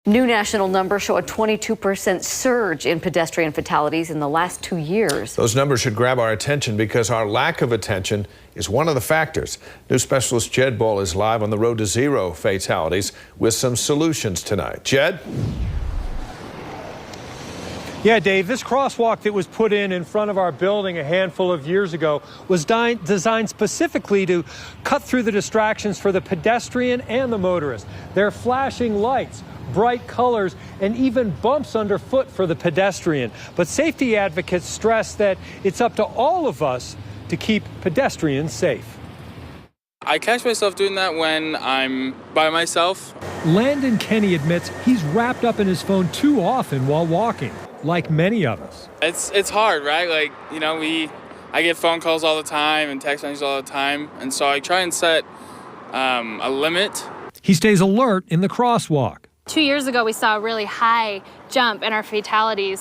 New national numbers show a 22% surge in pedestrian fatalities in the last 2 years. Those numbers should grab our attention because our lack of attention is one of the factors. New Specialist Jed Boal is live on the road to zero fatalities with some solutions tonight. Jed? Yeah, Dave, this crosswalk that was put in front of our building a handful of years ago was designed specifically to cut through the distractions for the pedestrian and the motorist. There are flashing lights, bright colors, and even bumps underfoot for the pedestrian. But safety advocates stress that it's up to all of us to keep pedestrians safe. I catch myself doing that when I'm by myself. Landon Kenney admits he's wrapped up in his phone too often while walking, like many of us. It's hard, right? Like, you know, I get phone calls all the time and text messages all the time, and so I try and set a limit. He stays alert in the crosswalk. 2 years ago, we saw a really high jump in our fatalities.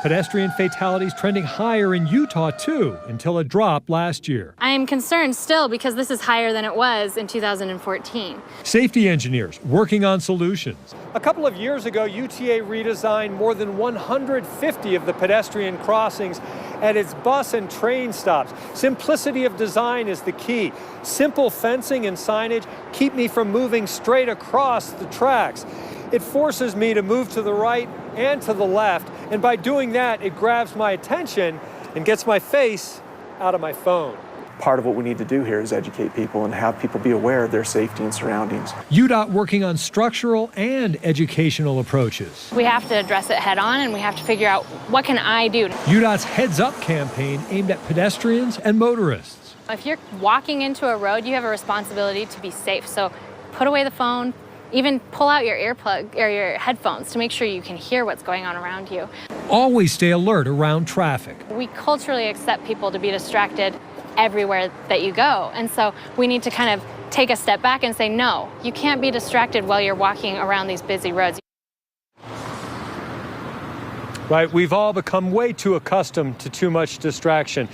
Pedestrian fatalities trending higher in Utah, too, until a drop last year. I am concerned still because this is higher than it was in 2014. Safety engineers working on solutions. A couple of years ago, UTA redesigned more than 150 of the pedestrian crossings at its bus and train stops. Simplicity of design is the key. Simple fencing and signage keep me from moving straight across the tracks. It forces me to move to the right and to the left, and by doing that, it grabs my attention and gets my face out of my phone. Part of what we need to do here is educate people and have people be aware of their safety and surroundings. Utah working on structural and educational approaches. We have to address it head on, and we have to figure out, what can I do? UTA's Heads Up campaign aimed at pedestrians and motorists. If you're walking into a road, you have a responsibility to be safe. So put away the phone, even pull out your earplug or your headphones to make sure you can hear what's going on around you. Always stay alert around traffic. We culturally accept people to be distracted everywhere that you go. And so we need to kind of take a step back and say, no, you can't be distracted while you're walking around these busy roads. Right, we've all become way too accustomed to too much distraction.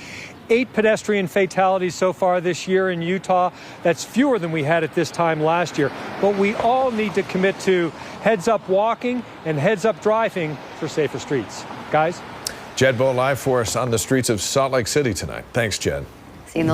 8 pedestrian fatalities so far this year in Utah. That's fewer than we had at this time last year. But we all need to commit to heads-up walking and heads-up driving for safer streets. Guys? Jed Boal live for us on the streets of Salt Lake City tonight. Thanks, Jed. Seeing the